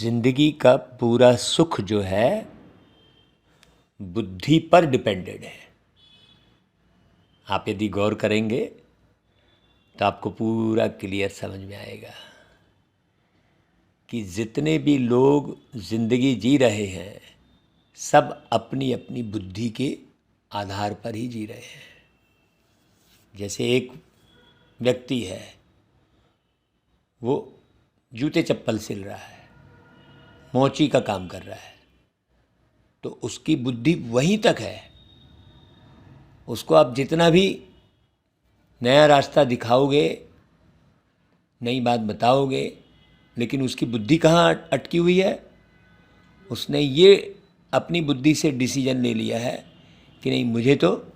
जिंदगी का पूरा सुख जो है बुद्धि पर डिपेंडेड है। आप यदि गौर करेंगे तो आपको पूरा क्लियर समझ में आएगा कि जितने भी लोग जिंदगी जी रहे हैं सब अपनी अपनी बुद्धि के आधार पर ही जी रहे हैं। जैसे एक व्यक्ति है, वो जूते चप्पल सिल रहा है, मोची का काम कर रहा है, तो उसकी बुद्धि वहीं तक है। उसको आप जितना भी नया रास्ता दिखाओगे, नई बात बताओगे, लेकिन उसकी बुद्धि कहाँ अटकी हुई है? उसने ये अपनी बुद्धि से डिसीजन ले लिया है कि नहीं, मुझे तो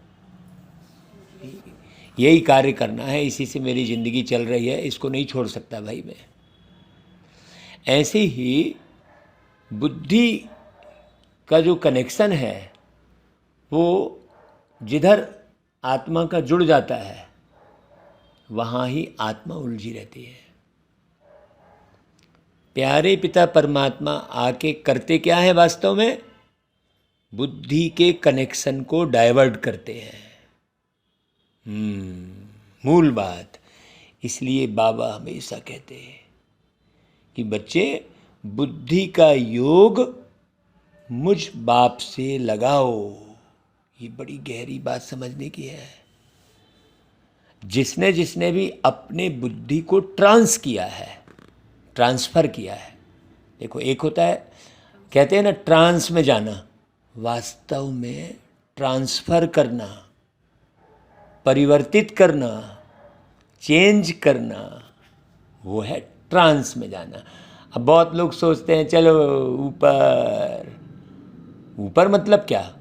यही कार्य करना है, इसी से मेरी ज़िंदगी चल रही है, इसको नहीं छोड़ सकता भाई मैं। ऐसे ही बुद्धि का जो कनेक्शन है वो जिधर आत्मा का जुड़ जाता है वहाँ ही आत्मा उलझी रहती है। प्यारे पिता परमात्मा आके करते क्या है वास्तव में? बुद्धि के कनेक्शन को डाइवर्ट करते हैं। मूल बात। इसलिए बाबा हमेशा कहते हैं कि बच्चे, बुद्धि का योग मुझ बाप से लगाओ। ये बड़ी गहरी बात समझने की है। जिसने जिसने भी अपने बुद्धि को ट्रांसफर किया है, देखो एक होता है, कहते हैं ना ट्रांस में जाना, वास्तव में ट्रांसफर करना, परिवर्तित करना, चेंज करना, वो है ट्रांस में जाना। अब बहुत लोग सोचते हैं चलो ऊपर। ऊपर मतलब क्या?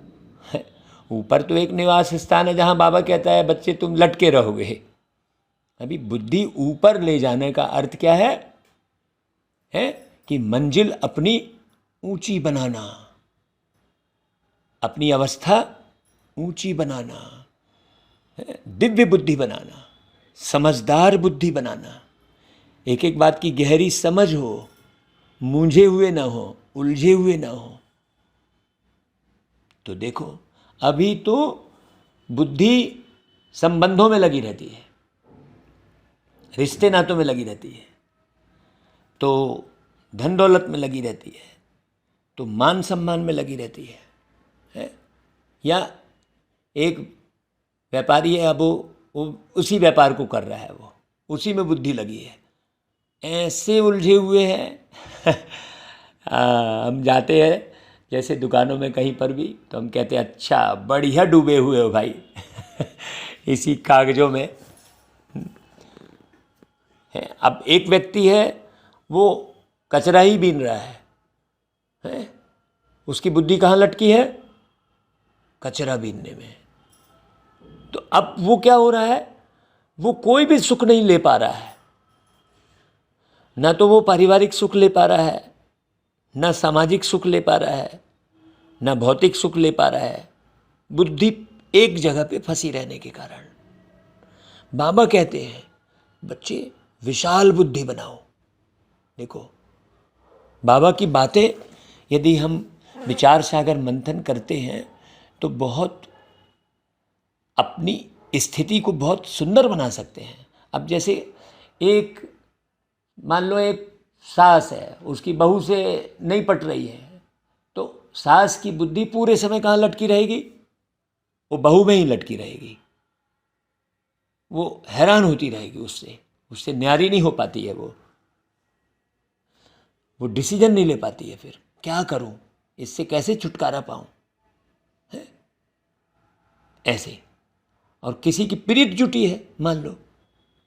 ऊपर तो एक निवास स्थान है जहाँ बाबा कहता है बच्चे तुम लटके रहोगे। अभी बुद्धि ऊपर ले जाने का अर्थ क्या है कि मंजिल अपनी ऊंची बनाना, अपनी अवस्था ऊंची बनाना, दिव्य बुद्धि बनाना, समझदार बुद्धि बनाना, एक एक बात की गहरी समझ हो, मूंझे हुए ना हो, उलझे हुए ना हो। तो देखो अभी तो बुद्धि संबंधों में लगी रहती है, रिश्ते नातों में लगी रहती है, तो धन दौलत में लगी रहती है, तो मान सम्मान में लगी रहती है? या एक व्यापारी है, अब वो उसी व्यापार को कर रहा है, वो उसी में बुद्धि लगी है, ऐसे उलझे हुए हैं। हम जाते हैं जैसे दुकानों में कहीं पर भी, तो हम कहते हैं अच्छा बढ़िया डूबे हुए हो भाई इसी कागजों में। अब एक व्यक्ति है, वो कचरा ही बीन रहा है? उसकी बुद्धि कहाँ लटकी है? कचरा बीनने में। तो अब वो क्या हो रहा है? वो कोई भी सुख नहीं ले पा रहा है। ना तो वो पारिवारिक सुख ले पा रहा है, ना सामाजिक सुख ले पा रहा है, ना भौतिक सुख ले पा रहा है, बुद्धि एक जगह पे फंसी रहने के कारण। बाबा कहते हैं बच्चे विशाल बुद्धि बनाओ। देखो बाबा की बातें यदि हम विचार सागर मंथन करते हैं तो बहुत अपनी स्थिति को बहुत सुंदर बना सकते हैं। अब जैसे एक मान लो एक सास है, उसकी बहू से नहीं पट रही है, तो सास की बुद्धि पूरे समय कहाँ लटकी रहेगी? वो बहू में ही लटकी रहेगी। वो हैरान होती रहेगी, उससे न्यारी नहीं हो पाती है, वो डिसीजन नहीं ले पाती है। फिर क्या करूं, इससे कैसे छुटकारा पाऊं? ऐसे। और किसी की प्रीत जुटी है, मान लो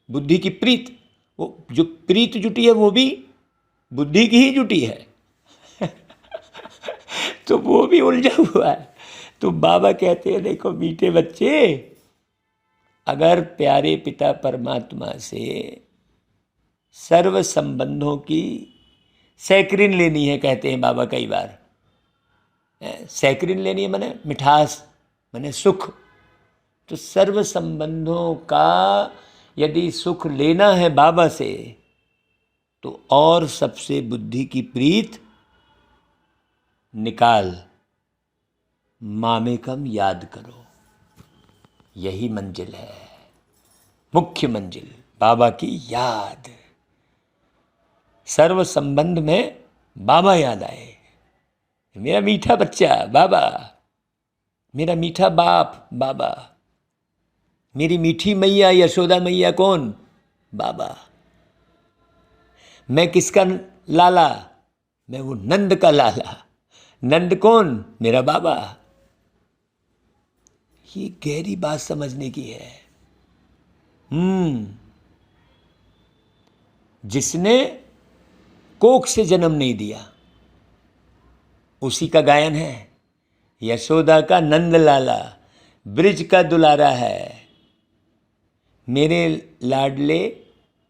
बुद्धि की प्रीत, वो जो प्रीत जुटी है वो भी बुद्धि की ही जुटी है तो वो भी उलझा हुआ है। तो बाबा कहते हैं देखो मीठे बच्चे, अगर प्यारे पिता परमात्मा से सर्व संबंधों की सैकरिन लेनी है, कहते हैं बाबा कई बार, सैकरिन लेनी है माने मिठास, माने सुख। तो सर्व संबंधों का यदि सुख लेना है बाबा से, तो और सबसे बुद्धि की प्रीत निकाल, मामेकम याद करो। यही मंजिल है, मुख्य मंजिल, बाबा की याद। सर्व संबंध में बाबा याद आए। मेरा मीठा बच्चा बाबा, मेरा मीठा बाप बाबा, मेरी मीठी मैया यशोदा मैया कौन? बाबा। मैं किसका लाला? मैं वो नंद का लाला। नंद कौन? मेरा बाबा। ये गहरी बात समझने की है। जिसने कोख से जन्म नहीं दिया, उसी का गायन है। यशोदा का नंद लाला, ब्रिज का दुलारा है, मेरे लाडले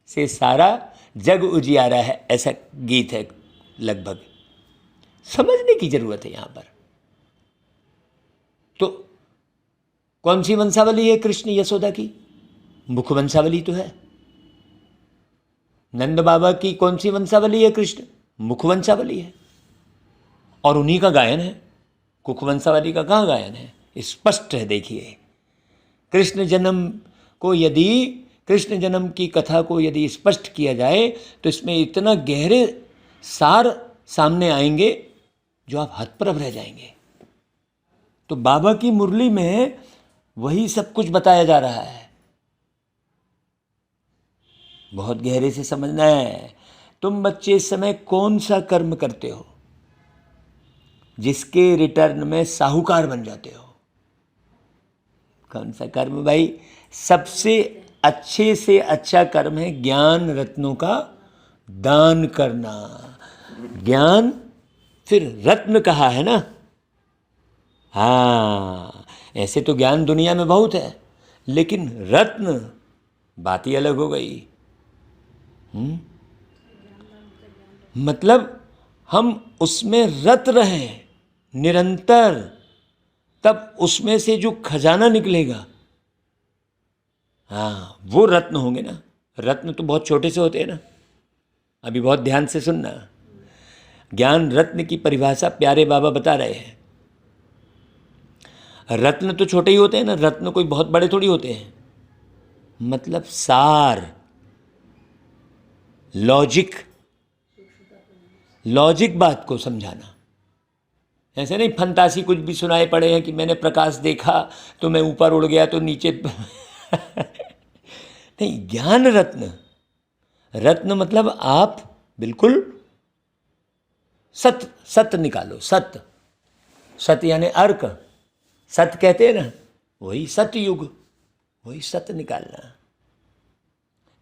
से सारा जग उजियारा है, ऐसा गीत है। लगभग समझने की जरूरत है यहां पर। तो कौन सी वंशावली है कृष्ण यशोदा की? मुख वंशावली तो है। नंद बाबा की कौन सी वंशावली है? कृष्ण मुख वंशावली है, और उन्हीं का गायन है। कुख वंशावली का कहाँ गायन है? स्पष्ट है। देखिए, कृष्ण जन्म की कथा को यदि स्पष्ट किया जाए तो इसमें इतना गहरे सार सामने आएंगे जो आप हतप्रभ रह जाएंगे। तो बाबा की मुरली में वही सब कुछ बताया जा रहा है। बहुत गहरे से समझना है। तुम बच्चे इस समय कौन सा कर्म करते हो जिसके रिटर्न में साहूकार बन जाते हो? कौन सा कर्म भाई? सबसे अच्छे से अच्छा कर्म है ज्ञान रत्नों का दान करना। ज्ञान फिर रत्न कहा है ना। हाँ, ऐसे तो ज्ञान दुनिया में बहुत है, लेकिन रत्न बात ही अलग हो गई। मतलब हम उसमें रत रहें निरंतर, तब उसमें से जो खजाना निकलेगा, हाँ, वो रत्न होंगे ना। रत्न तो बहुत छोटे से होते हैं ना। अभी बहुत ध्यान से सुनना। ज्ञान रत्न की परिभाषा प्यारे बाबा बता रहे हैं। रत्न तो छोटे ही होते हैं ना, रत्न कोई बहुत बड़े थोड़ी होते हैं। मतलब सार, लॉजिक बात को समझाना। ऐसे नहीं फंतासी कुछ भी सुनाए पड़े हैं कि मैंने प्रकाश देखा तो मैं ऊपर उड़ गया तो नीचे नहीं, ज्ञान रत्न मतलब आप बिल्कुल सत्य निकालो। सत्य यानी अर्क, सत्य कहते हैं ना, वही सतयुग, वही सत्य निकालना।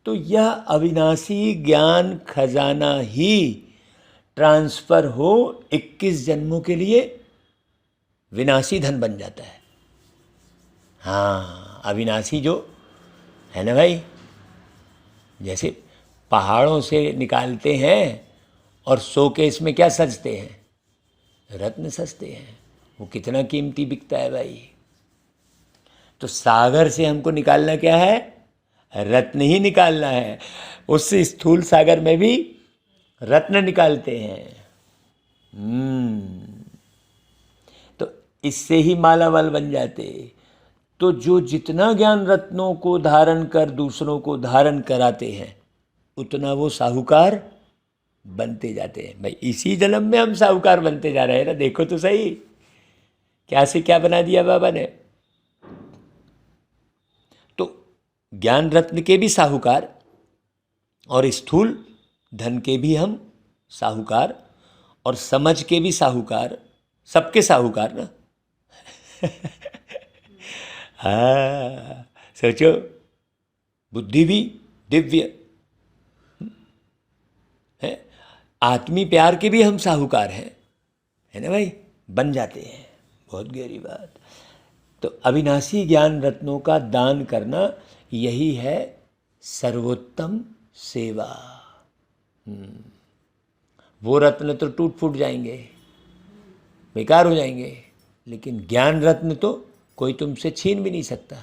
तो यह अविनाशी ज्ञान खजाना ही ट्रांसफर हो 21 जन्मों के लिए विनाशी धन बन जाता है। हाँ, अविनाशी जो है ना भाई, जैसे पहाड़ों से निकालते हैं और शोकेस में क्या सजते हैं? रत्न सजते हैं। वो कितना कीमती बिकता है भाई। तो सागर से हमको निकालना क्या है? रत्न ही निकालना है। उस स्थूल सागर में भी रत्न निकालते हैं। तो इससे ही मालामाल बन जाते। तो जो जितना ज्ञान रत्नों को धारण कर दूसरों को धारण कराते हैं, उतना वो साहूकार बनते जाते हैं। भाई इसी जन्म में हम साहूकार बनते जा रहे हैं ना। देखो तो सही, क्या से क्या बना दिया बाबा ने। तो ज्ञान रत्न के भी साहूकार और स्थूल धन के भी हम साहूकार और समझ के भी साहूकार, सबके साहूकार ना। हाँ, सोचो, बुद्धि भी दिव्य है, आत्मी प्यार के भी हम साहूकार हैं, है ना भाई, बन जाते हैं। बहुत गहरी बात। तो अविनाशी ज्ञान रत्नों का दान करना, यही है सर्वोत्तम सेवा। वो रत्न तो टूट फूट जाएंगे, बेकार हो जाएंगे, लेकिन ज्ञान रत्न तो कोई तुमसे छीन भी नहीं सकता।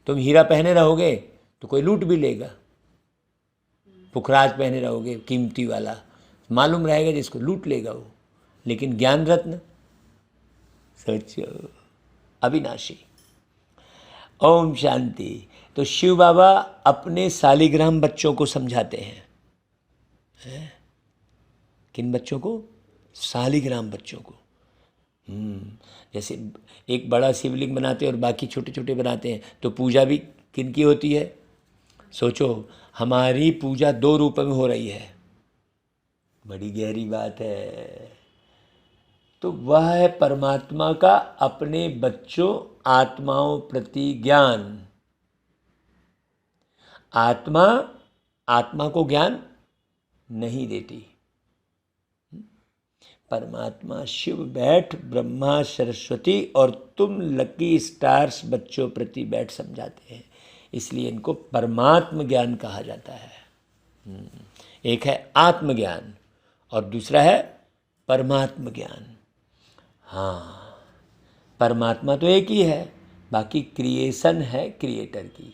तुम हीरा पहने रहोगे तो कोई लूट भी लेगा। पुखराज पहने रहोगे कीमती वाला, मालूम रहेगा जिसको लूट लेगा वो। लेकिन ज्ञान रत्न सोचो अविनाशी। ओम शांति। तो शिव बाबा अपने सालिग्राम बच्चों को समझाते हैं, किन बच्चों को? सालिग्राम बच्चों को। जैसे एक बड़ा शिवलिंग बनाते हैं और बाकी छोटे छोटे बनाते हैं, तो पूजा भी किन की होती है? सोचो, हमारी पूजा 2 रूप में हो रही है। बड़ी गहरी बात है। तो वह है परमात्मा का अपने बच्चों आत्माओं प्रति ज्ञान। आत्मा को ज्ञान नहीं देती। परमात्मा शिव बैठ, ब्रह्मा सरस्वती और तुम लकी स्टार्स बच्चों प्रति बैठ समझाते हैं, इसलिए इनको परमात्म ज्ञान कहा जाता है। एक है आत्मज्ञान और दूसरा है परमात्म ज्ञान। हाँ, परमात्मा तो एक ही है, बाकी क्रिएशन है क्रिएटर की।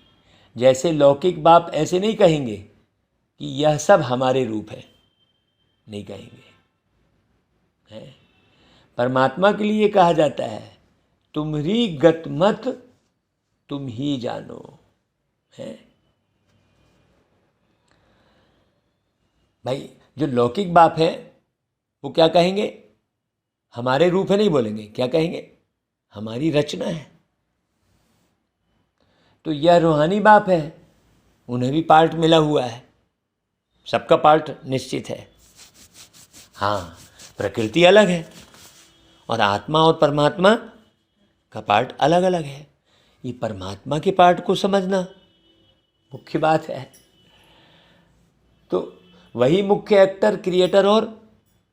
जैसे लौकिक बाप ऐसे नहीं कहेंगे कि यह सब हमारे रूप है, नहीं कहेंगे। है परमात्मा के लिए कहा जाता है तुम्हारी गत मत तुम ही जानो। है भाई, जो लौकिक बाप है वो क्या कहेंगे? हमारे रूप है नहीं बोलेंगे, क्या कहेंगे? हमारी रचना है। तो यह रूहानी बाप है, उन्हें भी पार्ट मिला हुआ है, सबका पार्ट निश्चित है। हाँ, प्रकृति अलग है और आत्मा और परमात्मा का पार्ट अलग अलग है। ये परमात्मा के पार्ट को समझना मुख्य बात है। तो वही मुख्य एक्टर, क्रिएटर और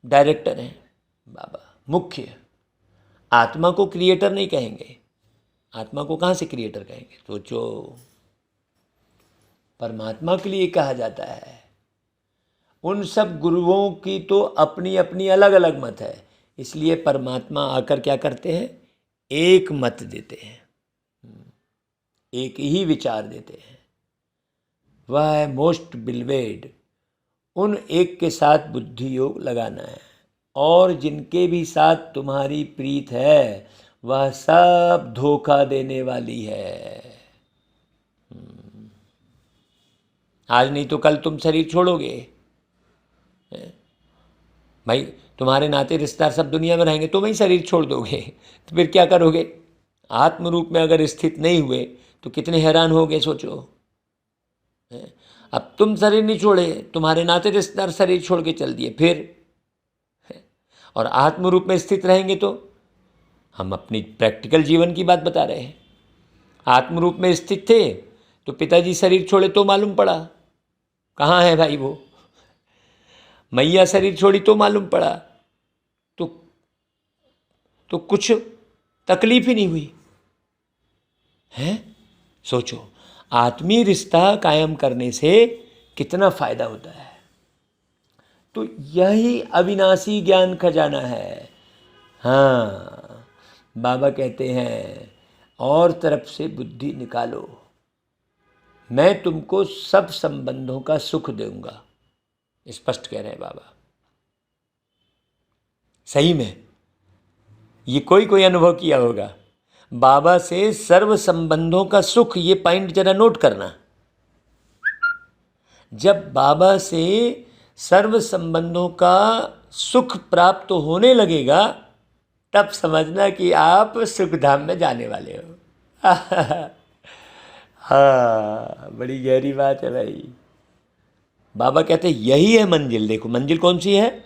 डायरेक्टर हैं बाबा। मुख्य आत्मा को क्रिएटर नहीं कहेंगे, आत्मा को कहाँ से क्रिएटर कहेंगे? सोचो, परमात्मा के लिए कहा जाता है। उन सब गुरुओं की तो अपनी अपनी अलग अलग मत है, इसलिए परमात्मा आकर क्या करते हैं? एक मत देते हैं, एक ही विचार देते हैं। वह है मोस्ट बिलवेड। उन एक के साथ बुद्धि योग लगाना है, और जिनके भी साथ तुम्हारी प्रीत है वह सब धोखा देने वाली है। आज नहीं तो कल तुम शरीर छोड़ोगे भाई। तुम्हारे नाते रिश्तेदार सब दुनिया में रहेंगे, तुम ही शरीर छोड़ दोगे तो फिर क्या करोगे? आत्म रूप में अगर स्थित नहीं हुए तो कितने हैरान होगे, सोचो। अब तुम शरीर नहीं छोड़े, तुम्हारे नाते रिश्तेदार शरीर छोड़ के चल दिए, फिर और आत्म रूप में स्थित रहेंगे तो हम अपनी प्रैक्टिकल जीवन की बात बता रहे हैं। आत्म रूप में स्थित थे तो पिताजी शरीर छोड़े तो मालूम पड़ा कहाँ है भाई वो। मैया शरीर छोड़ी तो मालूम पड़ा, तो कुछ तकलीफ ही नहीं हुई है। सोचो, आत्मीय रिश्ता कायम करने से कितना फायदा होता है। तो यही अविनाशी ज्ञान खजाना है। हाँ, बाबा कहते हैं और तरफ से बुद्धि निकालो, मैं तुमको सब संबंधों का सुख दूंगा। स्पष्ट कह रहे हैं बाबा। सही में ये कोई अनुभव किया होगा, बाबा से सर्व संबंधों का सुख। ये पॉइंट जरा नोट करना। जब बाबा से सर्व संबंधों का सुख प्राप्त होने लगेगा, तब समझना कि आप सुखधाम में जाने वाले हो। हाँ, बड़ी गहरी बात है भाई। बाबा कहते हैं यही है मंजिल। देखो मंजिल कौन सी है?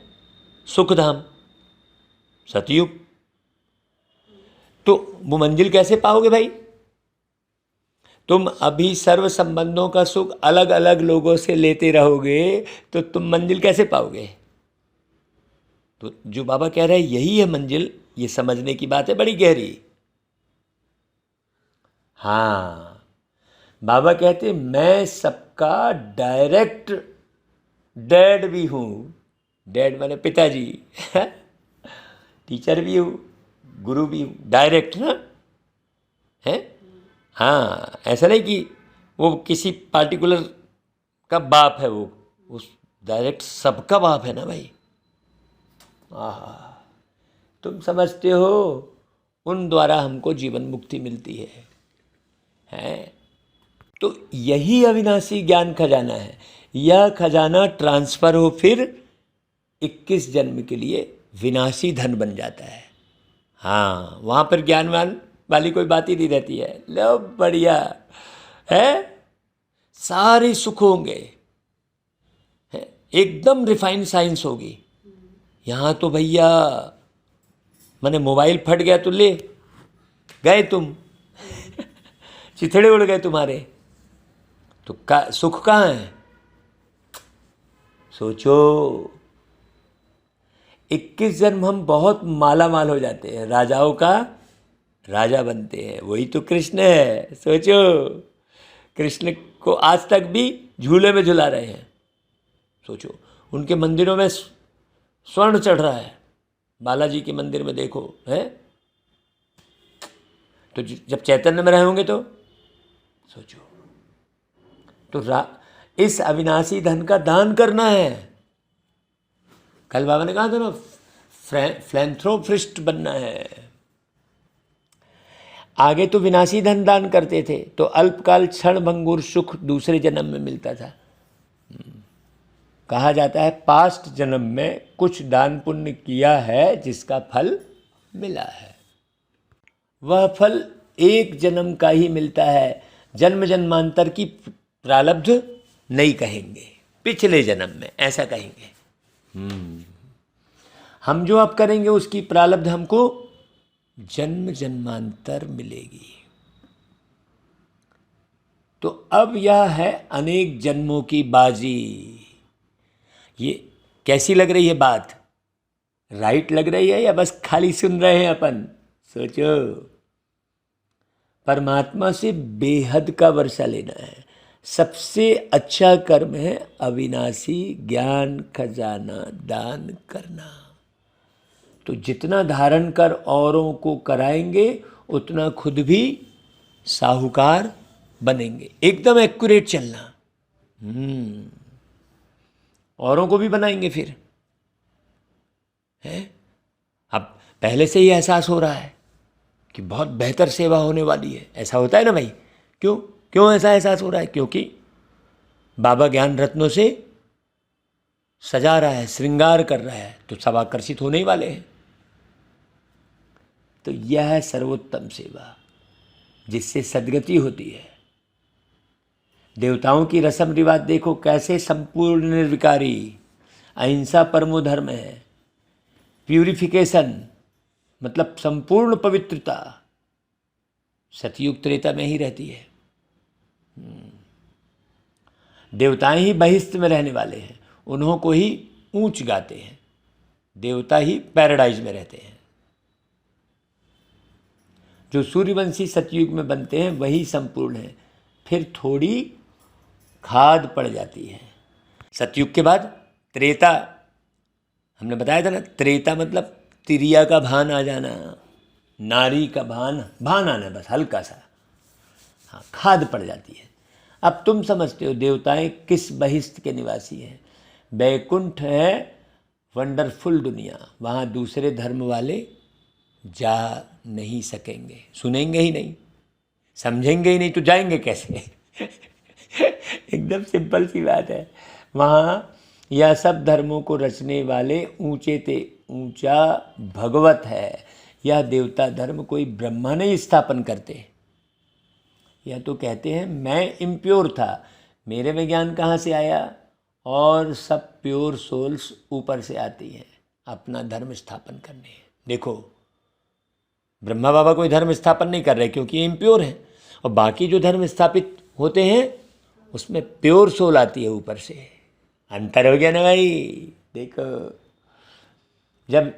सुखधाम, सतयुग। तो वो मंजिल कैसे पाओगे भाई? तुम अभी सर्व संबंधों का सुख अलग अलग लोगों से लेते रहोगे तो तुम मंजिल कैसे पाओगे? तो जो बाबा कह रहे हैं यही है मंजिल, ये समझने की बात है बड़ी गहरी। हाँ, बाबा कहते मैं सबका डायरेक्ट डैड भी हूँ। डैड माने पिताजी, टीचर भी हूँ, गुरु भी हूँ, डायरेक्ट ना है। हाँ, ऐसा नहीं कि वो किसी पार्टिकुलर का बाप है, वो उस डायरेक्ट सबका बाप है ना भाई। तुम समझते हो उन द्वारा हमको जीवन मुक्ति मिलती है? तो यही अविनाशी ज्ञान खजाना है। यह खजाना ट्रांसफर हो फिर 21 जन्म के लिए विनाशी धन बन जाता है। हाँ, वहाँ पर ज्ञानवान वाली कोई बात ही नहीं रहती है। लो बढ़िया है, सारे सुख होंगे, एकदम रिफाइंड साइंस होगी। यहाँ तो भैया मैंने मोबाइल फट गया तो ले गए तुम चिथड़े उड़ गए तुम्हारे, तो सुख कहाँ है? सोचो, 21 जन्म हम बहुत माला माल हो जाते हैं, राजाओं का राजा बनते हैं। वही तो कृष्ण है। सोचो, कृष्ण को आज तक भी झूले में झुला रहे हैं। सोचो, उनके मंदिरों में स्वर्ण चढ़ रहा है। बालाजी के मंदिर में देखो है, तो जब चैतन्य में रहे होंगे तो सोचो। तो इस अविनाशी धन का दान करना है। कल बाबा ने कहा था ना, फिलैंथ्रोपिस्ट बनना है। आगे तो विनाशी धन दान करते थे तो अल्पकाल क्षण भंगुर सुख दूसरे जन्म में मिलता था। कहा जाता है पास्ट जन्म में कुछ दान पुण्य किया है जिसका फल मिला है, वह फल एक जन्म का ही मिलता है। जन्म जन्मांतर की प्रारब्ध नहीं कहेंगे, पिछले जन्म में ऐसा कहेंगे। हम जो अब करेंगे उसकी प्रारब्ध हमको जन्म जन्मांतर मिलेगी। तो अब यह है अनेक जन्मों की बाजी। ये कैसी लग रही है बात? राइट लग रही है या बस खाली सुन रहे हैं अपन? सोचो, परमात्मा से बेहद का वर्षा लेना है। सबसे अच्छा कर्म है अविनाशी ज्ञान खजाना दान करना। तो जितना धारण कर औरों को कराएंगे उतना खुद भी साहूकार बनेंगे। एकदम एक्यूरेट चलना। औरों को भी बनाएंगे फिर है। अब पहले से ही एहसास हो रहा है कि बहुत बेहतर सेवा होने वाली है। ऐसा होता है ना भाई? क्यों ऐसा एहसास हो रहा है? क्योंकि बाबा ज्ञान रत्नों से सजा रहा है, श्रृंगार कर रहा है, तो सब आकर्षित होने ही वाले हैं। तो यह है सर्वोत्तम सेवा जिससे सद्गति होती है। देवताओं की रस्म रिवाज देखो कैसे संपूर्ण निर्विकारी, अहिंसा परमो धर्म है। प्यूरिफिकेशन मतलब संपूर्ण पवित्रता सतयुग त्रेता में ही रहती है। देवताएं ही बहिष्ठ में रहने वाले हैं, उन्हों को ही ऊंच गाते हैं। देवता ही पैराडाइज में रहते हैं। जो सूर्यवंशी सतयुग में बनते हैं वही संपूर्ण है। फिर थोड़ी खाद पड़ जाती है। सतयुग के बाद त्रेता, हमने बताया था ना, त्रेता मतलब तिरिया का भान आ जाना, नारी का भान आना, बस हल्का सा, हाँ, खाद पड़ जाती है। अब तुम समझते हो देवताएं किस बहिष्ठ के निवासी हैं। बैकुंठ है वंडरफुल दुनिया, वहाँ दूसरे धर्म वाले जा नहीं सकेंगे, सुनेंगे ही नहीं, समझेंगे ही नहीं, तो जाएंगे कैसे? एकदम सिंपल सी बात है। वहाँ यह सब धर्मों को रचने वाले ऊंचे ते ऊंचा भगवत है। यह देवता धर्म कोई ब्रह्मा नहीं स्थापन करते। यह तो कहते हैं मैं इम्प्योर था, मेरे में ज्ञान कहाँ से आया, और सब प्योर सोल्स ऊपर से आती हैं अपना धर्म स्थापन करने। देखो, ब्रह्मा बाबा कोई धर्म स्थापन नहीं कर रहे क्योंकि ये इम्प्योर हैं, और बाकी जो धर्म स्थापित होते हैं उसमें प्योर सोल आती है ऊपर से। अंतर हो गया ना भाई? देखो, जब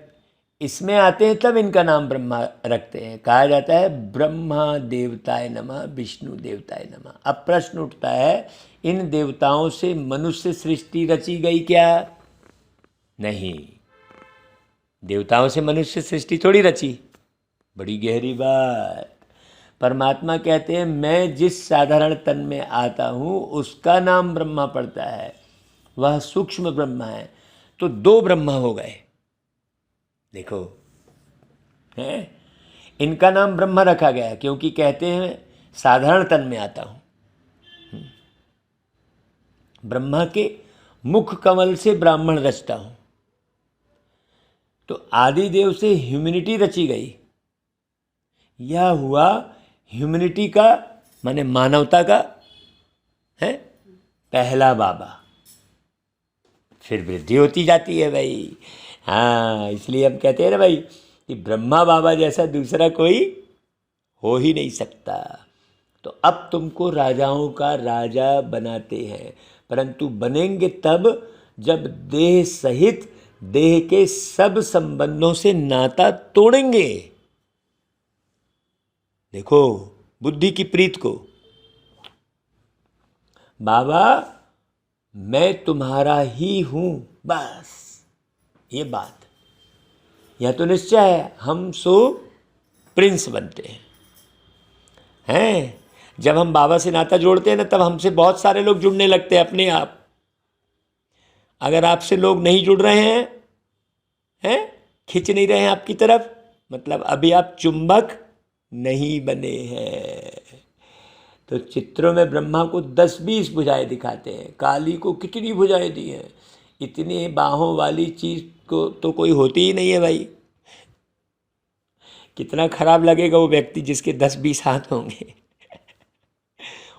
इसमें आते हैं तब इनका नाम ब्रह्मा रखते हैं। कहा जाता है ब्रह्मा देवताय नमः, विष्णु देवताय नमः। अब प्रश्न उठता है, इन देवताओं से मनुष्य सृष्टि रची गई क्या? नहीं, देवताओं से मनुष्य सृष्टि थोड़ी रची। बड़ी गहरी बात। परमात्मा कहते हैं मैं जिस साधारण तन में आता हूँ उसका नाम ब्रह्मा पड़ता है, वह सूक्ष्म ब्रह्मा है। तो दो ब्रह्मा हो गए। देखो, है। इनका नाम ब्रह्मा रखा गया क्योंकि कहते हैं साधारण तन में आता हूँ। ब्रह्मा के मुख कमल से ब्राह्मण रचता हूँ। तो आदिदेव से ह्यूमैनिटी रची गई। यह हुआ ह्यूमैनिटी का माने मानवता का है पहला बाबा। फिर वृद्धि होती जाती है भाई। हाँ, इसलिए हम कहते हैं ना भाई कि ब्रह्मा बाबा जैसा दूसरा कोई हो ही नहीं सकता। तो अब तुमको राजाओं का राजा बनाते हैं, परंतु बनेंगे तब जब देह सहित देह के सब संबंधों से नाता तोड़ेंगे। देखो बुद्धि की प्रीत को, बाबा मैं तुम्हारा ही हूं, बस ये बात। यह तो निश्चय है हम सो प्रिंस बनते हैं। जब हम बाबा से नाता जोड़ते हैं ना, तब हमसे बहुत सारे लोग जुड़ने लगते हैं अपने आप। अगर आपसे लोग नहीं जुड़ रहे हैं, खिंच नहीं रहे हैं आपकी तरफ, मतलब अभी आप चुंबक नहीं बने हैं। तो चित्रों में ब्रह्मा को 10-20 भुजाएं दिखाते हैं। काली को कितनी भुजाएं दी हैं। इतनी बाहों वाली चीज को तो कोई होती ही नहीं है भाई। कितना खराब लगेगा वो व्यक्ति जिसके 10-20 हाथ होंगे।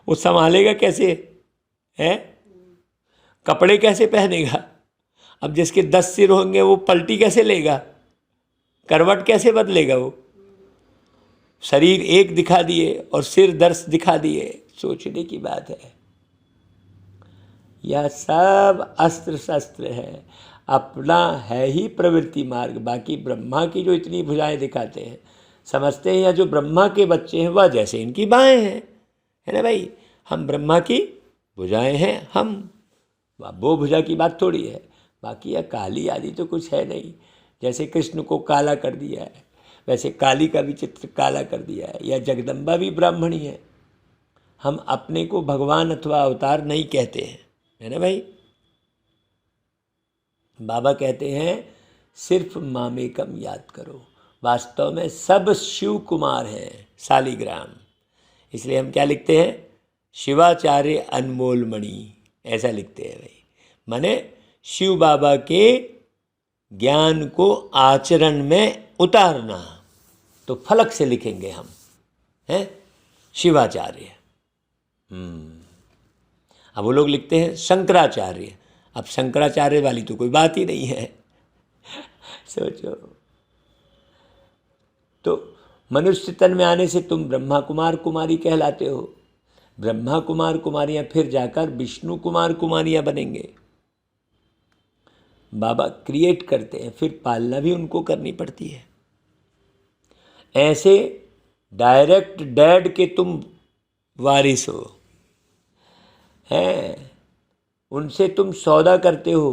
वो संभालेगा कैसे है, कपड़े कैसे पहनेगा। अब जिसके 10 सिर होंगे वो पलटी कैसे लेगा, करवट कैसे बदलेगा। वो शरीर एक दिखा दिए और सिर 10 दिखा दिए, सोचने की बात है। यह सब अस्त्र शस्त्र है, अपना है ही प्रवृत्ति मार्ग। बाकी ब्रह्मा की जो इतनी भुजाएं दिखाते हैं, समझते हैं या जो ब्रह्मा के बच्चे हैं वह जैसे इनकी बाहें हैं, है ना भाई। हम ब्रह्मा की भुजाएं हैं, हम वो भुजा की बात थोड़ी है। बाकी यह काली आदि तो कुछ है नहीं। जैसे कृष्ण को काला कर दिया है, वैसे काली का भी चित्र काला कर दिया है। या जगदम्बा भी ब्राह्मणी है। हम अपने को भगवान अथवा अवतार नहीं कहते हैं, है ना भाई। बाबा कहते हैं सिर्फ मामेकम याद करो। वास्तव में सब शिव कुमार हैं, शालिग्राम। इसलिए हम क्या लिखते हैं, शिवाचार्य अनमोल मणि, ऐसा लिखते हैं भाई। माने शिव बाबा के ज्ञान को आचरण में उतारना। तो फलक से लिखेंगे हम, हैं शिवाचार्य। अब वो लोग लिखते हैं शंकराचार्य। अब शंकराचार्य वाली तो कोई बात ही नहीं है। सोचो, तो मनुष्य तन में आने से तुम ब्रह्मा कुमार कुमारी कहलाते हो। ब्रह्मा कुमार कुमारियां फिर जाकर विष्णु कुमार कुमारियां बनेंगे। बाबा क्रिएट करते हैं, फिर पालना भी उनको करनी पड़ती है। ऐसे डायरेक्ट डैड के तुम वारिस हो, हैं, उनसे तुम सौदा करते हो।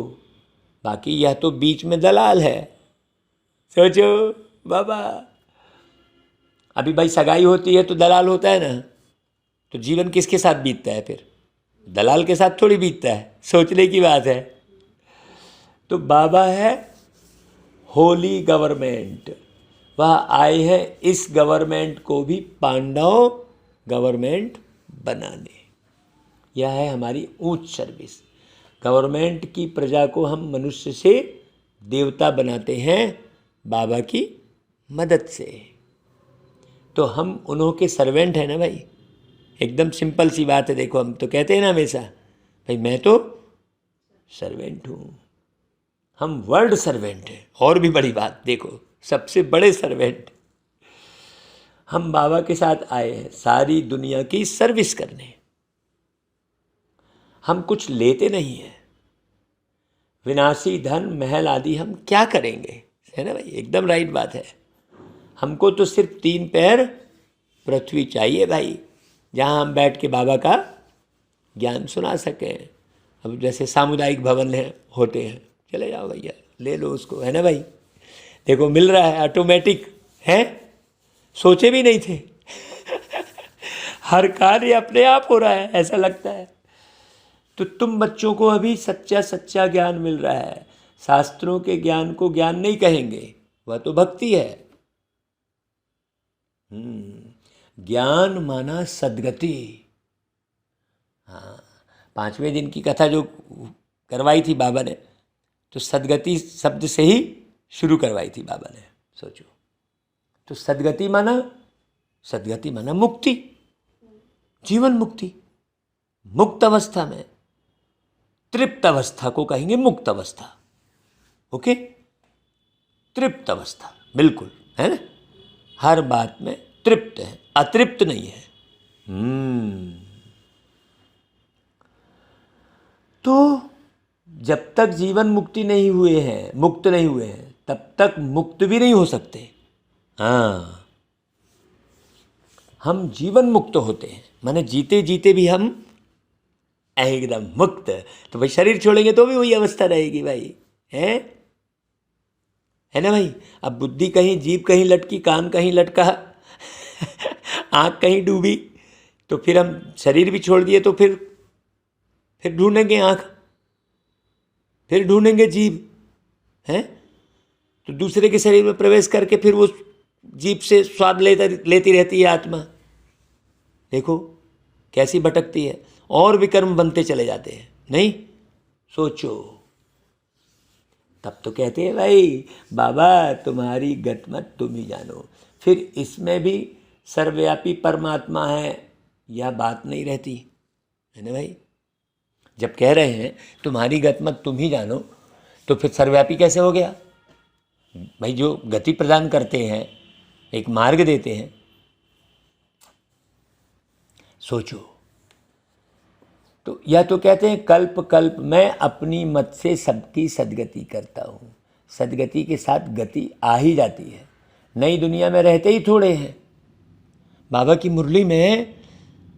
बाकी यह तो बीच में दलाल है। सोचो बाबा, अभी भाई सगाई होती है तो दलाल होता है ना, तो जीवन किसके साथ बीतता है फिर, दलाल के साथ थोड़ी बीतता है। सोचने की बात है। तो बाबा है होली गवर्नमेंट, वह आए हैं इस गवर्नमेंट को भी पांडव गवर्नमेंट बनाने। यह है हमारी ऊंच सर्विस। गवर्नमेंट की प्रजा को हम मनुष्य से देवता बनाते हैं बाबा की मदद से। तो हम उन्हों के सर्वेंट हैं ना भाई। एकदम सिंपल सी बात है। देखो हम तो कहते हैं ना हमेशा, भाई मैं तो सर्वेंट हूँ। हम वर्ल्ड सर्वेंट हैं। और भी बड़ी बात देखो, सबसे बड़े सर्वेंट हम बाबा के साथ आए हैं सारी दुनिया की सर्विस करने। हम कुछ लेते नहीं हैं। विनाशी धन महल आदि हम क्या करेंगे, है ना भाई। एकदम राइट बात है। हमको तो सिर्फ 3 पैर पृथ्वी चाहिए भाई, जहाँ हम बैठ के बाबा का ज्ञान सुना सकें। अब जैसे सामुदायिक भवन है होते हैं, चले जाओ भैया ले लो उसको, है ना भाई। देखो मिल रहा है ऑटोमेटिक, है, सोचे भी नहीं थे। हर कार्य अपने आप हो रहा है, ऐसा लगता है। तो तुम बच्चों को अभी सच्चा सच्चा ज्ञान मिल रहा है। शास्त्रों के ज्ञान को ज्ञान नहीं कहेंगे, वह तो भक्ति है। ज्ञान माना सद्गति। हाँ, 5वें दिन की कथा जो करवाई थी बाबा ने, तो सद्गति शब्द से ही शुरू करवाई थी बाबा ने, सोचो। तो सद्गति माना मुक्ति, जीवन मुक्ति। मुक्त अवस्था में, तृप्त अवस्था को कहेंगे मुक्त अवस्था। ओके, तृप्त अवस्था, बिल्कुल, है ना, हर बात में तृप्त है, अतृप्त नहीं है। तो जब तक जीवन मुक्त नहीं हुए हैं, तब तक मुक्त भी नहीं हो सकते। हाँ, हम जीवन मुक्त होते हैं, माने जीते जीते भी हम एकदम मुक्त। तो भाई शरीर छोड़ेंगे तो भी वही अवस्था रहेगी भाई, है ना भाई। अब बुद्धि कहीं, जीभ कहीं लटकी, कान कहीं लटका, आँख कहीं डूबी, तो फिर हम शरीर भी छोड़ दिए तो फिर ढूंढेंगे आँख, फिर ढूंढेंगे जीभ, हैं। तो दूसरे के शरीर में प्रवेश करके फिर वो जीभ से स्वाद लेती रहती है आत्मा। देखो कैसी भटकती है, और विकर्म बनते चले जाते हैं। नहीं, सोचो। तब तो कहते हैं भाई बाबा तुम्हारी गतमत तुम ही जानो। फिर इसमें भी सर्वव्यापी परमात्मा है, यह बात नहीं रहती, है ना भाई। जब कह रहे हैं तुम्हारी गतमत तुम ही जानो, तो फिर सर्वव्यापी कैसे हो गया भाई। जो गति प्रदान करते हैं, एक मार्ग देते हैं, सोचो। तो या तो कहते हैं कल्प कल्प मैं अपनी मत से सबकी सद्गति करता हूँ। सद्गति के साथ गति आ ही जाती है। नई दुनिया में रहते ही थोड़े हैं। बाबा की मुरली में,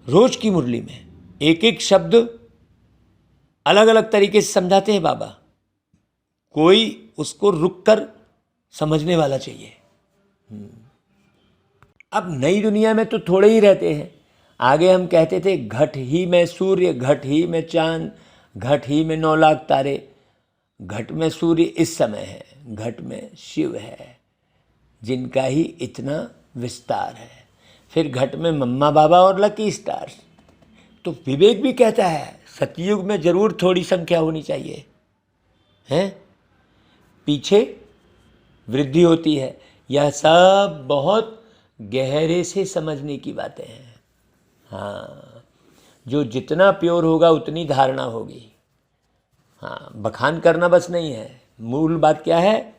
रोज की मुरली में एक एक शब्द अलग अलग तरीके से समझाते हैं बाबा। कोई उसको रुक कर समझने वाला चाहिए। अब नई दुनिया में तो थोड़े ही रहते हैं। आगे हम कहते थे घट ही में सूर्य, घट ही में चांद, घट ही में 9 लाख तारे। घट में सूर्य इस समय है, घट में शिव है, जिनका ही इतना विस्तार है। फिर घट में मम्मा बाबा और लकी स्टार। तो विवेक भी कहता है सतयुग में जरूर थोड़ी संख्या होनी चाहिए, हैं, पीछे वृद्धि होती है। यह सब बहुत गहरे से समझने की बातें हैं। हाँ, जो जितना प्योर होगा उतनी धारणा होगी। हाँ, बखान करना बस नहीं है, मूल बात क्या है,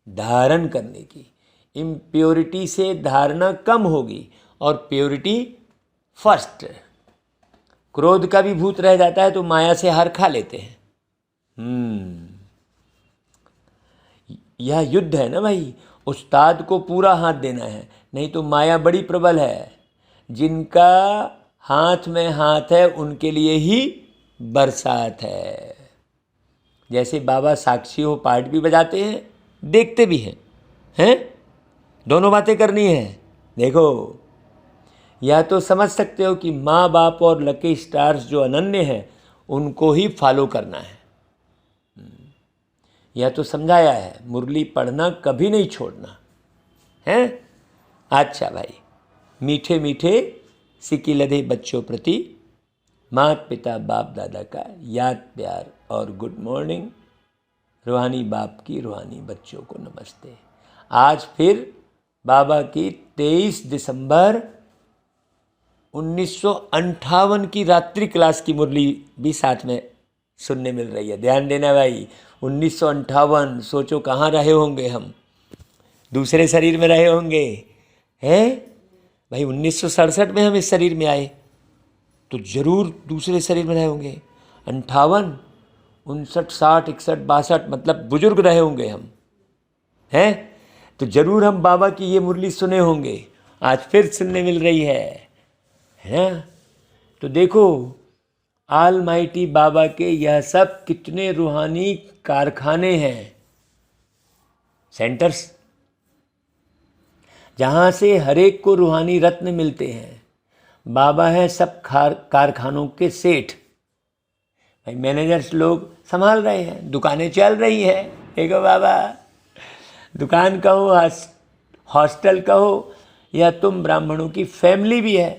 धारण करने की। इम्प्योरिटी से धारणा कम होगी और प्योरिटी फर्स्ट। क्रोध का भी भूत रह जाता है तो माया से हार खा लेते हैं। यह युद्ध है ना भाई, उस्ताद को पूरा हाथ देना है, नहीं तो माया बड़ी प्रबल है। जिनका हाथ में हाथ है उनके लिए ही बरसात है। जैसे बाबा साक्षी हो पार्ट भी बजाते हैं, देखते भी हैं, दोनों बातें करनी है। देखो, या तो समझ सकते हो कि माँ बाप और लकी स्टार्स जो अनन्य हैं उनको ही फॉलो करना है, या तो समझाया है मुरली पढ़ना कभी नहीं छोड़ना है। अच्छा भाई, मीठे मीठे सिक्की लदे बच्चों प्रति माता पिता बाप दादा का याद प्यार और गुड मॉर्निंग। रूहानी बाप की रूहानी बच्चों को नमस्ते। आज फिर बाबा की 23 दिसंबर 1958 की रात्रि क्लास की मुरली भी साथ में सुनने मिल रही है। ध्यान देना भाई, 1958, सोचो कहाँ रहे होंगे हम, दूसरे शरीर में रहे होंगे, हैं भाई। 1967 में हम इस शरीर में आए तो जरूर दूसरे शरीर में रहे होंगे। 58, 59, 60, 61, 62, मतलब बुजुर्ग रहे होंगे हम, हैं। तो जरूर हम बाबा की ये मुरली सुने होंगे, आज फिर सुनने मिल रही है ना। तो देखो ऑलमाइटी बाबा के यह सब कितने रूहानी कारखाने हैं, सेंटर्स, जहाँ से हर एक को रूहानी रत्न मिलते हैं। बाबा हैं सब कारखानों के सेठ भाई। मैनेजर्स लोग संभाल रहे हैं, दुकानें चल रही हैं। देखो बाबा, दुकान कहो, हॉस्टल कहो, या तुम ब्राह्मणों की फैमिली भी है।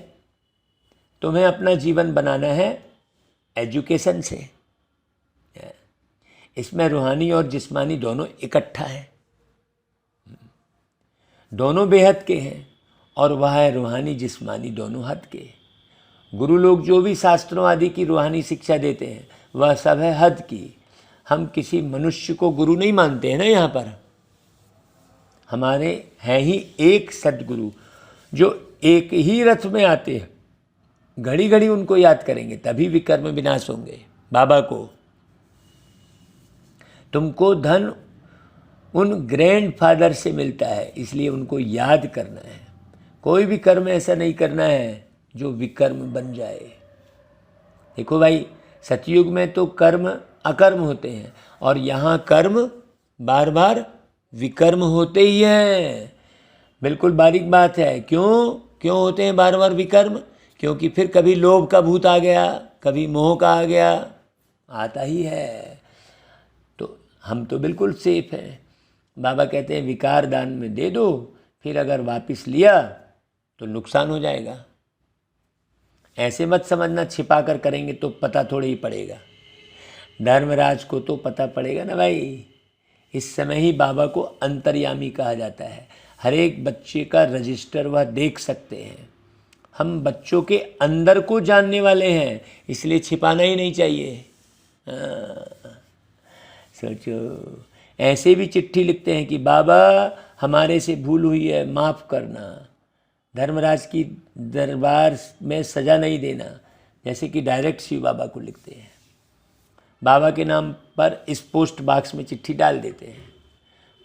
तुम्हें अपना जीवन बनाना है एजुकेशन से। इसमें रूहानी और जिस्मानी दोनों इकट्ठा है, दोनों बेहद के हैं, और वह है रूहानी जिस्मानी दोनों हद के। गुरु लोग जो भी शास्त्रों आदि की रूहानी शिक्षा देते हैं वह सब है हद की। हम किसी मनुष्य को गुरु नहीं मानते हैं ना, यहाँ पर हमारे हैं ही एक सदगुरु जो एक ही रथ में आते हैं। घड़ी घड़ी उनको याद करेंगे तभी विकर्म विनाश होंगे। बाबा को तुमको धन उन ग्रैंडफादर से मिलता है, इसलिए उनको याद करना है। कोई भी कर्म ऐसा नहीं करना है जो विकर्म बन जाए। देखो भाई, सतयुग में तो कर्म अकर्म होते हैं और यहाँ कर्म बार बार विकर्म होते ही हैं। बिल्कुल बारीक बात है। क्यों होते हैं बार बार विकर्म? क्योंकि फिर कभी लोभ का भूत आ गया, कभी मोह का आ गया, आता ही है। तो हम तो बिल्कुल सेफ हैं। बाबा कहते हैं विकार दान में दे दो, फिर अगर वापस लिया तो नुकसान हो जाएगा। ऐसे मत समझना छिपा कर करेंगे तो पता थोड़ी ही पड़ेगा। धर्मराज को तो पता पड़ेगा ना भाई। इस समय ही बाबा को अंतर्यामी कहा जाता है। हर एक बच्चे का रजिस्टर वह देख सकते हैं। हम बच्चों के अंदर को जानने वाले हैं, इसलिए छिपाना ही नहीं चाहिए। सोचो, ऐसे भी चिट्ठी लिखते हैं कि बाबा हमारे से भूल हुई है, माफ़ करना। धर्मराज की दरबार में सजा नहीं देना, जैसे कि डायरेक्ट शिव बाबा को लिखते हैं। बाबा के नाम पर इस पोस्ट बॉक्स में चिट्ठी डाल देते हैं।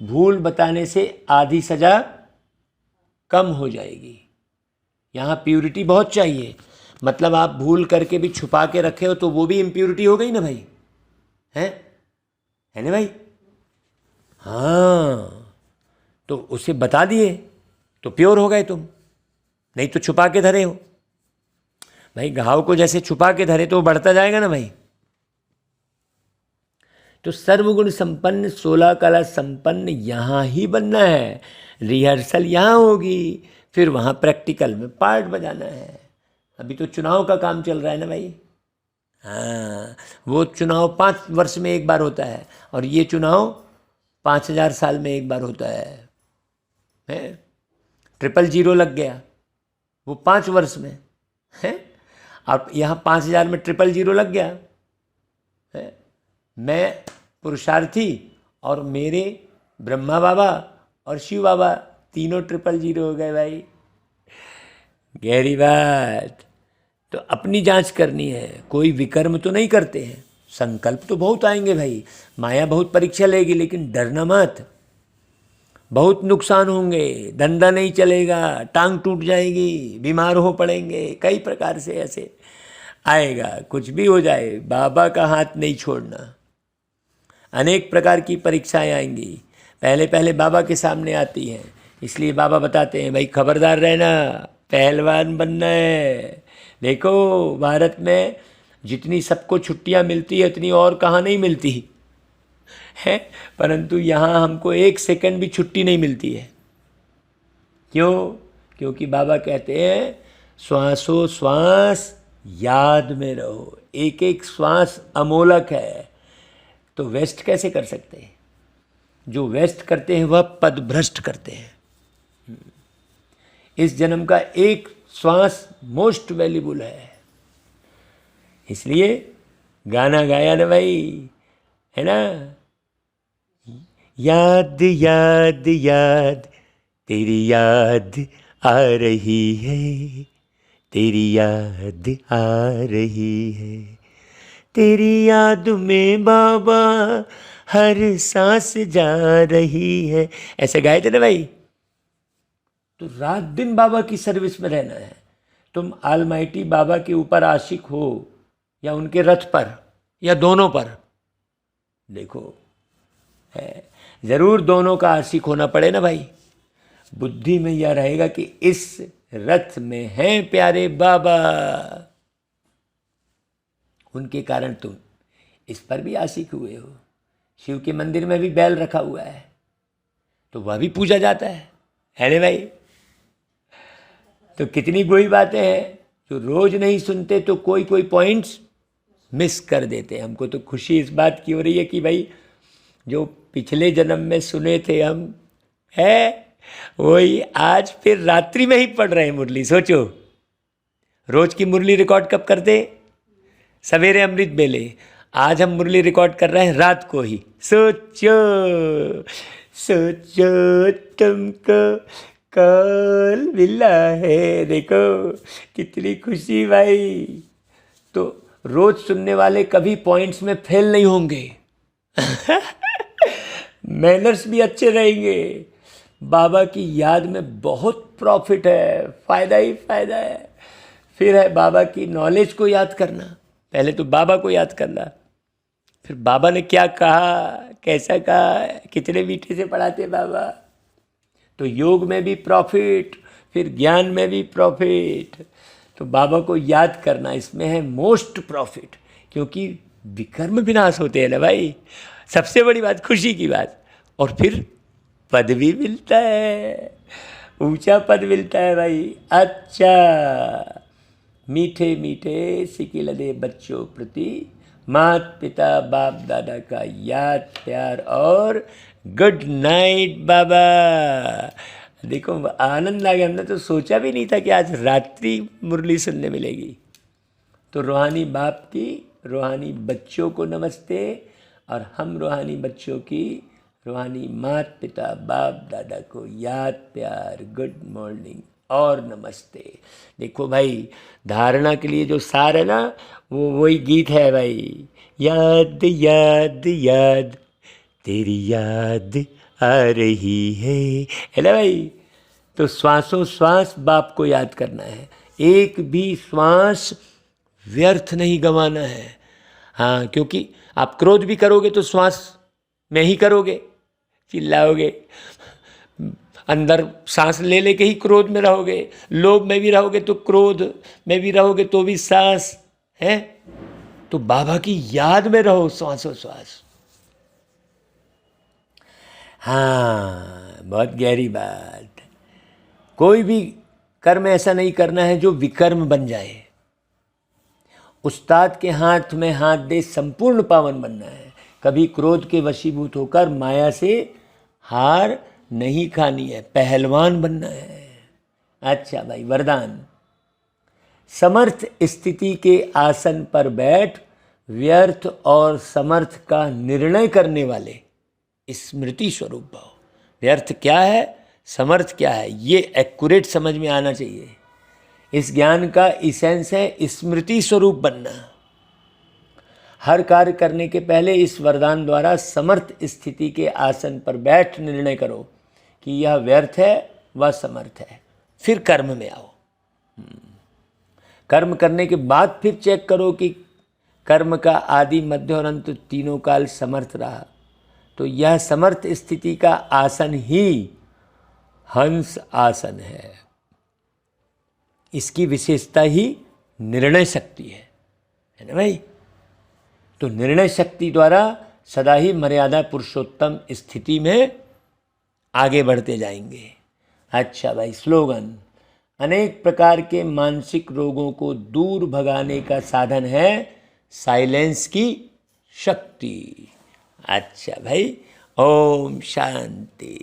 भूल बताने से आधी सजा कम हो जाएगी। यहाँ प्यूरिटी बहुत चाहिए। मतलब आप भूल करके भी छुपा के रखे हो तो वो भी इम्प्यूरिटी हो गई ना भाई, है ना भाई? हाँ, तो उसे बता दिए तो प्योर हो गए तुम, नहीं तो छुपा के धरे हो। भाई घाव को जैसे छुपा के धरे तो वो बढ़ता जाएगा ना भाई। तो सर्वगुण संपन्न 16 कला संपन्न यहाँ ही बनना है। रिहर्सल यहाँ होगी, फिर वहाँ प्रैक्टिकल में पार्ट बजाना है। अभी तो चुनाव का काम चल रहा है ना भाई। हाँ, वो चुनाव 5 वर्ष में एक बार होता है और ये चुनाव 5000 साल में एक बार होता है। 000 लग गया वो 5 वर्ष में है। अब यहाँ 5000 में 000 लग गया है। मैं पुरुषार्थी और मेरे ब्रह्मा बाबा और शिव बाबा तीनों 000 हो गए भाई। गहरी बात। तो अपनी जांच करनी है। कोई विकर्म तो नहीं करते हैं। संकल्प तो बहुत आएंगे भाई, माया बहुत परीक्षा लेगी, लेकिन डरना मत। बहुत नुकसान होंगे, धंधा नहीं चलेगा, टांग टूट जाएगी, बीमार हो पड़ेंगे, कई प्रकार से ऐसे आएगा। कुछ भी हो जाए, बाबा का हाथ नहीं छोड़ना। अनेक प्रकार की परीक्षाएं आएंगी, पहले पहले बाबा के सामने आती हैं। इसलिए बाबा बताते हैं भाई खबरदार रहना, पहलवान बनना है। देखो भारत में जितनी सबको छुट्टियां मिलती है उतनी और कहाँ नहीं मिलती है, परंतु यहाँ हमको 1 सेकंड भी छुट्टी नहीं मिलती है। क्यों? क्योंकि बाबा कहते हैं श्वासों श्वास याद में रहो, एक एक श्वास अमोलक है। तो वेस्ट कैसे कर सकते हैं? जो वेस्ट करते हैं वह पद भ्रष्ट करते हैं। इस जन्म का एक श्वास मोस्ट वैल्यूबल है। इसलिए गाना गाया ना भाई, है ना? याद याद याद तेरी याद आ रही है, तेरी याद आ रही है, तेरी याद में बाबा हर सांस जा रही है। ऐसे गाए थे ना भाई। तो रात दिन बाबा की सर्विस में रहना है। तुम ऑलमाइटी बाबा के ऊपर आशिक हो या उनके रथ पर या दोनों पर, देखो है जरूर दोनों का आशिक होना पड़े ना भाई। बुद्धि में यह रहेगा कि इस रथ में हैं प्यारे बाबा, उनके कारण तुम इस पर भी आशिक हुए हो। शिव के मंदिर में भी बैल रखा हुआ है तो वह भी पूजा जाता है ना भाई। तो कितनी बुरी बातें हैं, जो रोज नहीं सुनते तो कोई कोई पॉइंट्स मिस कर देते हैं। हमको तो खुशी इस बात की हो रही है कि भाई जो पिछले जन्म में सुने थे हम है वही आज फिर रात्रि में ही पढ़ रहे हैं मुरली। सोचो, रोज की मुरली रिकॉर्ड कब करते? सवेरे अमृत बेले। आज हम मुरली रिकॉर्ड कर रहे हैं रात को ही। सोचो सोचो तुमको कल मिला है, देखो कितनी खुशी भाई। तो रोज सुनने वाले कभी पॉइंट्स में फेल नहीं होंगे मैनर्स भी अच्छे रहेंगे। बाबा की याद में बहुत प्रॉफिट है, फ़ायदा ही फ़ायदा है। फिर है बाबा की नॉलेज को याद करना। पहले तो बाबा को याद करना, फिर बाबा ने क्या कहा, कैसा कहा, कितने मीठे से पढ़ाते बाबा। तो योग में भी प्रॉफिट, फिर ज्ञान में भी प्रॉफिट। तो बाबा को याद करना इसमें है मोस्ट प्रॉफिट, क्योंकि विकर्म विनाश होते हैं ना भाई, सबसे बड़ी बात, खुशी की बात। और फिर पद भी मिलता है, ऊंचा पद मिलता है भाई। अच्छा, मीठे मीठे सिकिलदे बच्चों प्रति माता पिता बाप दादा का याद प्यार और गुड नाइट बाबा। देखो आनंद आ गया, हमने तो सोचा भी नहीं था कि आज रात्रि मुरली सुनने मिलेगी। तो रूहानी बाप की रूहानी बच्चों को नमस्ते, और हम रूहानी बच्चों की रूहानी माता पिता बाप दादा को याद प्यार गुड मॉर्निंग और नमस्ते। देखो भाई, धारणा के लिए जो सार है ना, वो वही गीत है भाई। याद याद याद तेरी याद आ रही है ना भाई। तो श्वासों श्वास बाप को याद करना है, एक भी श्वास व्यर्थ नहीं गंवाना है। हाँ, क्योंकि आप क्रोध भी करोगे तो श्वास में ही करोगे, चिल्लाओगे, अंदर सांस ले लेके ही क्रोध में रहोगे, लोभ में भी रहोगे तो क्रोध में भी रहोगे तो भी सांस है। तो बाबा की याद में रहो श्वासों श्वास। हाँ, बहुत गहरी बात। कोई भी कर्म ऐसा नहीं करना है जो विकर्म बन जाए। उस्ताद के हाथ में हाथ दे संपूर्ण पावन बनना है। कभी क्रोध के वशीभूत होकर माया से हार नहीं खानी है, पहलवान बनना है। अच्छा भाई, वरदान। समर्थ स्थिति के आसन पर बैठ व्यर्थ और समर्थ का निर्णय करने वाले स्मृति स्वरूप भाव। व्यर्थ क्या है, समर्थ क्या है, ये एक्यूरेट समझ में आना चाहिए। इस ज्ञान का इसेंस है स्मृति स्वरूप बनना। हर कार्य करने के पहले इस वरदान द्वारा समर्थ स्थिति के आसन पर बैठ निर्णय करो कि यह व्यर्थ है व समर्थ है। फिर कर्म में आओ। कर्म करने के बाद फिर चेक करो कि कर्म का आदि मध्य और अंत तीनों काल समर्थ रहा। तो यह समर्थ स्थिति का आसन ही हंस आसन है। इसकी विशेषता ही निर्णय शक्ति है ना भाई। तो निर्णय शक्ति द्वारा सदा ही मर्यादा पुरुषोत्तम स्थिति में आगे बढ़ते जाएंगे। अच्छा भाई, स्लोगन। अनेक प्रकार के मानसिक रोगों को दूर भगाने का साधन है साइलेंस की शक्ति। अच्छा भाई, ओम शांति।